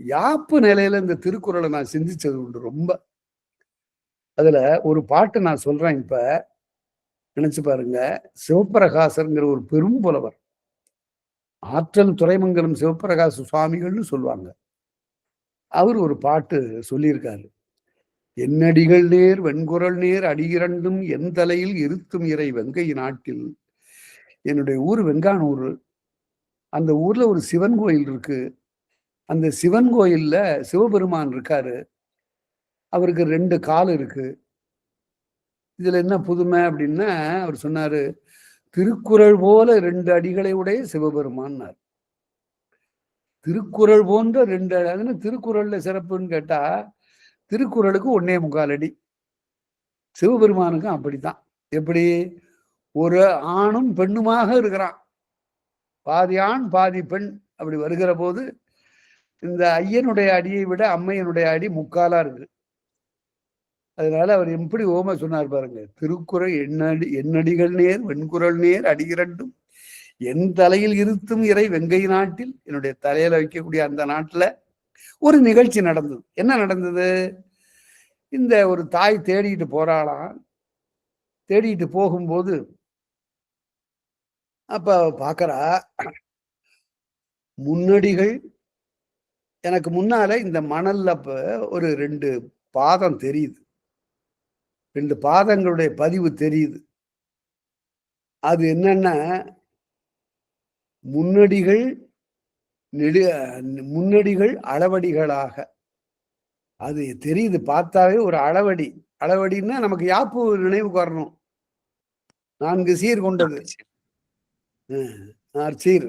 யாப்பு நிலையில இந்த திருக்குறளை நான் சிந்திச்சது உண்டு ரொம்ப. அதுல ஒரு பாட்டு நான் சொல்றேன் இப்ப. நினைச்சு பாருங்க. சிவப்பிரகாசர்ங்கிற ஒரு பெரும் புலவர். ஆற்றல் துறைமங்கலம் சிவப்பிரகாச சுவாமிகள்னு சொல்லுவாங்க. அவர் ஒரு பாட்டு சொல்லியிருக்காரு. "என்னடிகள் நேர் வெண்குரல் நேர் அடியிரண்டும் என் தலையில் இருத்தும் இறை வெங்கை நாட்டில்." என்னுடைய ஊர் வெங்கானூர். அந்த ஊர்ல ஒரு சிவன் கோயில் இருக்கு. அந்த சிவன் கோயில்ல சிவபெருமான் இருக்காரு. அவருக்கு 2 கால் இருக்கு. இதுல என்ன புதுமை அப்படின்னா, அவர் சொன்னாரு, திருக்குறள் போல 2 அடிகளை உடைய சிவபெருமான்னார். திருக்குறள் போன்ற 2 அதுன்னு திருக்குறள்ல சிறப்புன்னு கேட்டா, திருக்குறளுக்கு 1.25 அடி. சிவபெருமானுக்கும் அப்படித்தான். எப்படி? ஒரு ஆணும் பெண்ணுமாக இருக்கிறான். பாதி ஆண் பாதி பெண் அப்படி வருகிற போது இந்த ஐயனுடைய அடியை விட அம்மையனுடைய அடி 3/4 இருக்கு. அதனால அவர் எப்படி ஓமை சொன்னார் பாருங்க. திருக்குறள் எண்ணடிகள் நேர் வெண்குரல் நேர் அடியிரண்டும் என் தலையில் இருத்தும் இறை வெங்கை நாட்டில். என்னுடைய தலையில வைக்கக்கூடிய அந்த நாட்டுல ஒரு நிகழ்ச்சி நடந்தது. என்ன நடந்தது? இந்த ஒரு தாய் தேடிட்டு போறாளாம். தேடிட்டு போகும்போது அப்ப பாக்குறா, முன்னடிகள் எனக்கு முன்னால இந்த மணல்ல ஒரு 2 பாதம் தெரியுது. 2 பாதங்களுடைய பதிவு தெரியுது. அது என்னன்னா, முன்னடிகள் முன்னடிகள் அளவடிகளாக. அது தெரியுது. பார்த்தாவே ஒரு அளவடி. அளவடின்னா நமக்கு யாப்பு நினைவுக்கு வரணும். 4 சீர் கொண்டது. 4 சீர்.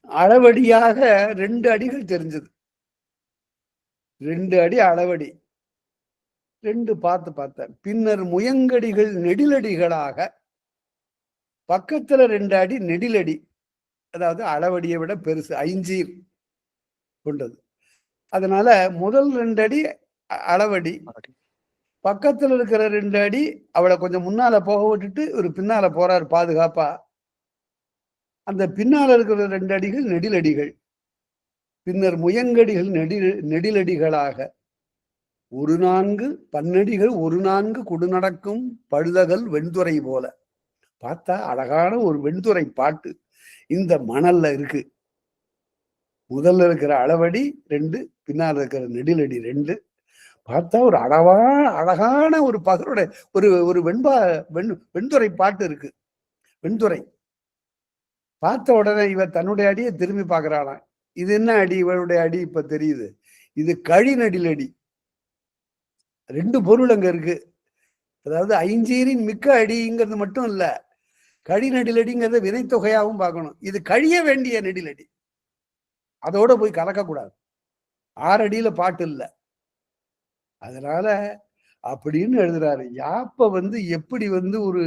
அளவடியாக 2 அடிகள் தெரிஞ்சது. 2 அடி அளவடி. 2 பார்த்தேன். பின்னர் முயங்கடிகள் நெடிலடிகளாக பக்கத்துல 2 அடி நெடிலடி. அதாவது அளவடியை விட பெருசு. 5 சீர் கொண்டது. அதனால முதல் 2 அடி அளவடி, பக்கத்துல இருக்கிற 2 அடி அவளை கொஞ்சம் முன்னால போக விட்டுட்டு ஒரு பின்னால போறாரு பாதுகாப்பா. அந்த பின்னால இருக்கிற 2 அடிகள் நெடிலடிகள். பின்னர் முயங்கடிகள் நெடிலடிகளாக 1 பன்னடிகள் 1 குடுநடக்கும் பழுதகல் வெண்துறை போல. பார்த்தா அழகான ஒரு வெண்துறை பாட்டு இந்த மணல்ல இருக்கு. முதல்ல இருக்கிற அளவடி 2, பின்னால் இருக்கிற நெடிலடி 2. பார்த்தா ஒரு அழகான ஒரு பகருடைய ஒரு வெண்துறை பாட்டு இருக்கு. வெண்துறை. பார்த்த உடனே இவ தன்னுடைய அடியை திரும்பி பார்க்கிறாளாம். இது என்ன அடி? இவளுடைய அடி இப்ப தெரியுது. இது கழி நெடிலடி. 2 பொருள் அங்க இருக்கு. அதாவது 5 மிக்க அடிங்கிறது மட்டும் இல்ல, கழி நெடிலடிங்கிறத வினைத்தொகையாவும் பார்க்கணும். இது கழிய வேண்டிய நெடிலடி. அதோட போய் கலக்கக்கூடாது. 6 அடியில பாட்டு இல்ல. அதனால அப்படின்னு எழுதுறாரு. யாப்ப எப்படி ஒரு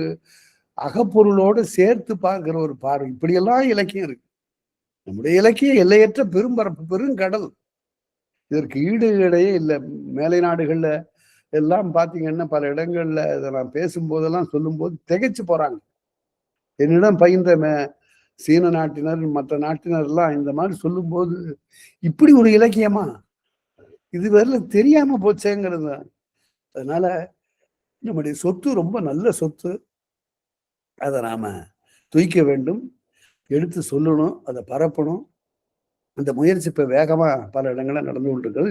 அகப்பொருளோடு சேர்த்து பார்க்கிற ஒரு பார்வை. இப்படியெல்லாம் இலக்கியம் இருக்கு. நம்முடைய இலக்கியம் எல்லையற்ற பெரும்பரப்பு, பெருங்கடல். இதற்கு ஈடு இடையே இல்லை. மேலை நாடுகள்ல எல்லாம் பாத்தீங்கன்னா பல இடங்கள்ல இதை நான் பேசும்போதெல்லாம் சொல்லும்போது திகைச்சு போறாங்க. என்னிடம் பயின்ற சீன நாட்டினர் மற்ற நாட்டினர் எல்லாம் இந்த மாதிரி சொல்லும்போது, இப்படி ஒரு இலக்கியமா இதுவரையில தெரியாம போச்சேங்கிறது. அதனால நம்முடைய சொத்து ரொம்ப நல்ல சொத்து. அதை நாம தூய்க்க வேண்டும், எடுத்து சொல்லணும், அதை பரப்பணும். அந்த முயற்சி இப்ப வேகமா பல இடங்கள்ல நடந்து கொண்டிருக்கிறது.